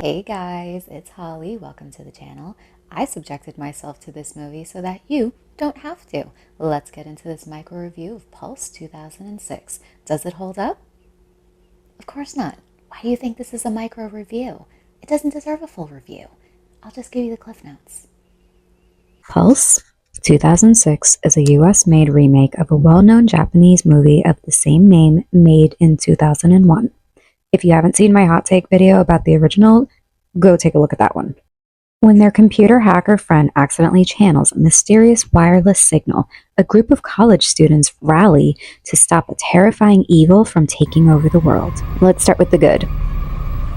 Hey guys, it's Holly. Welcome to the channel. I subjected myself to this movie so that you don't have to. Let's get into this micro review of Pulse 2006. Does it hold up? Of course not. Why do you think this is a micro review? It doesn't deserve a full review. I'll just give you the cliff notes. Pulse 2006 is a US-made remake of a well-known Japanese movie of the same name made in 2001. If you haven't seen my hot take video about the original, go take a look at that one. When their computer hacker friend accidentally channels a mysterious wireless signal, a group of college students rally to stop a terrifying evil from taking over the world. Let's start with the good.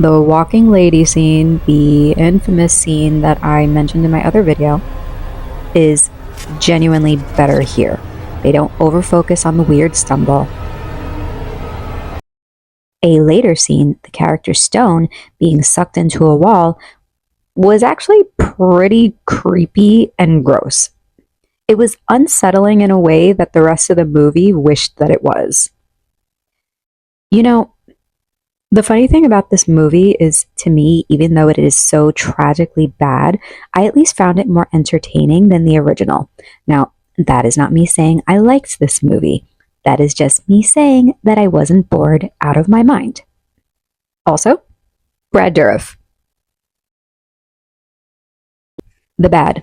The walking lady scene, the infamous scene that I mentioned in my other video, is genuinely better here. They don't overfocus on the weird stumble. A later scene, the character Stone being sucked into a wall, was actually pretty creepy and gross. It was unsettling in a way that the rest of the movie wished that it was. You know, the funny thing about this movie is, to me, even though it is so tragically bad, I at least found it more entertaining than the original. Now, that is not me saying I liked this movie. That is just me saying that I wasn't bored out of my mind. Also, Brad Dourif. The bad.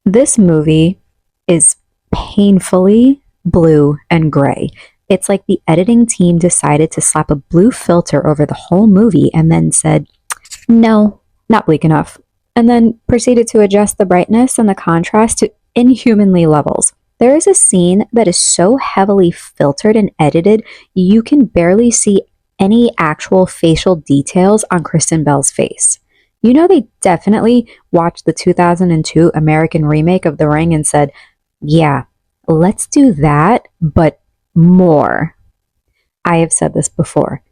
This movie is painfully blue and gray. It's like the editing team decided to slap a blue filter over the whole movie and then said, no, not bleak enough, and then proceeded to adjust the brightness and the contrast to inhumanly levels. There is a scene that is so heavily filtered and edited, you can barely see any actual facial details on Kristen Bell's face. You know, they definitely watched the 2002 American remake of The Ring and said, yeah, let's do that, but more. I have said this before.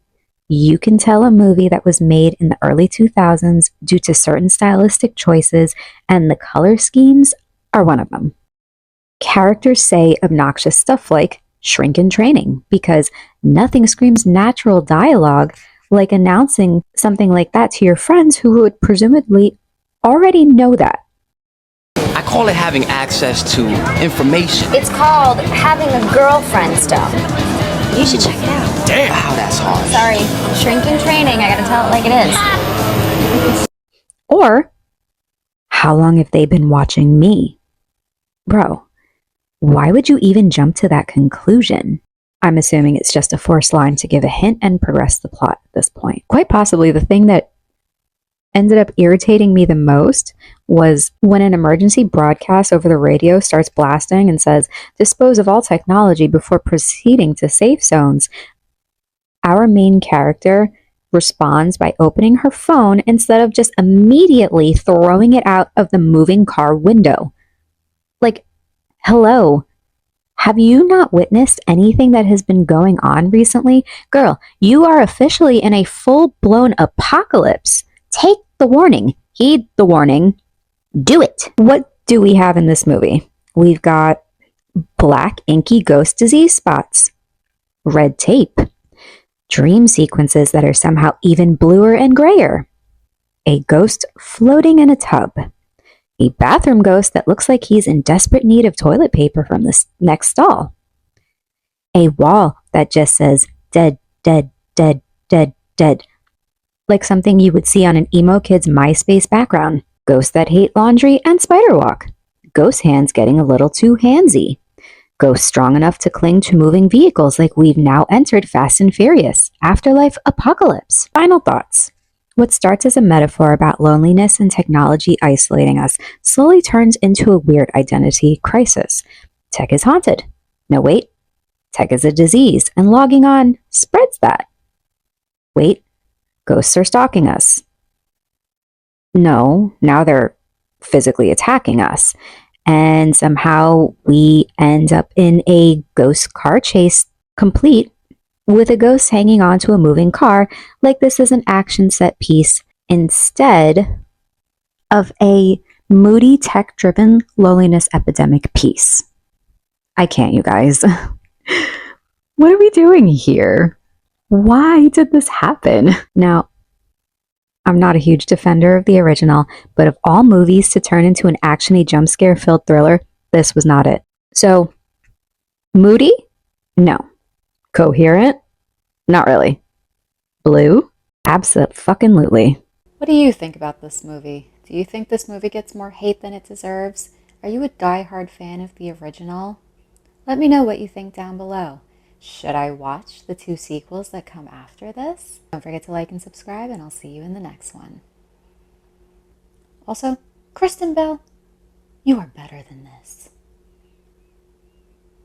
You can tell a movie that was made in the early 2000s due to certain stylistic choices, and the color schemes are one of them. Characters say obnoxious stuff like shrink in training because nothing screams natural dialogue like announcing something like that to your friends who would presumably already know that. I call it having access to information. It's called having a girlfriend stuff. You should check it out. Damn, wow, that's hard. Sorry, shrink in training. I gotta tell it like it is. Or, how long have they been watching me? Bro, why would you even jump to that conclusion? I'm assuming it's just a forced line to give a hint and progress the plot at this point. Quite possibly the thing that ended up irritating me the most was when an emergency broadcast over the radio starts blasting and says, dispose of all technology before proceeding to safe zones. Our main character responds by opening her phone instead of just immediately throwing it out of the moving car window. Like, hello. Have you not witnessed anything that has been going on recently? Girl, you are officially in a full-blown apocalypse. Take the warning. Heed the warning. Do it. What do we have in this movie? We've got black inky ghost disease spots, red tape, dream sequences that are somehow even bluer and grayer, a ghost floating in a tub, a bathroom ghost that looks like he's in desperate need of toilet paper from the next stall, a wall that just says dead, dead, dead, dead, dead, like something you would see on an emo kid's MySpace background, ghosts that hate laundry and spider walk, ghost hands getting a little too handsy, ghosts strong enough to cling to moving vehicles like we've now entered Fast and Furious, afterlife apocalypse. Final thoughts. What starts as a metaphor about loneliness and technology isolating us slowly turns into a weird identity crisis. Tech is haunted. No, wait. Tech is a disease, and logging on spreads that. Wait. Ghosts are stalking us. No, now they're physically attacking us. And somehow we end up in a ghost car chase complete with a ghost hanging onto a moving car like this is an action set piece instead of a moody tech-driven loneliness epidemic piece. I can't, you guys. What are we doing here? Why did this happen? Now, I'm not a huge defender of the original, but of all movies to turn into an actiony jump scare filled thriller, this was not it. So, moody? No. Coherent? Not really. Blue? Abso-fucking-lutely. What do you think about this movie? Do you think this movie gets more hate than it deserves? Are you a die-hard fan of the original? Let me know what you think down below. Should I watch the 2 sequels that come after this? Don't forget to like and subscribe, and I'll see you in the next one. Also, Kristen Bell, you are better than this.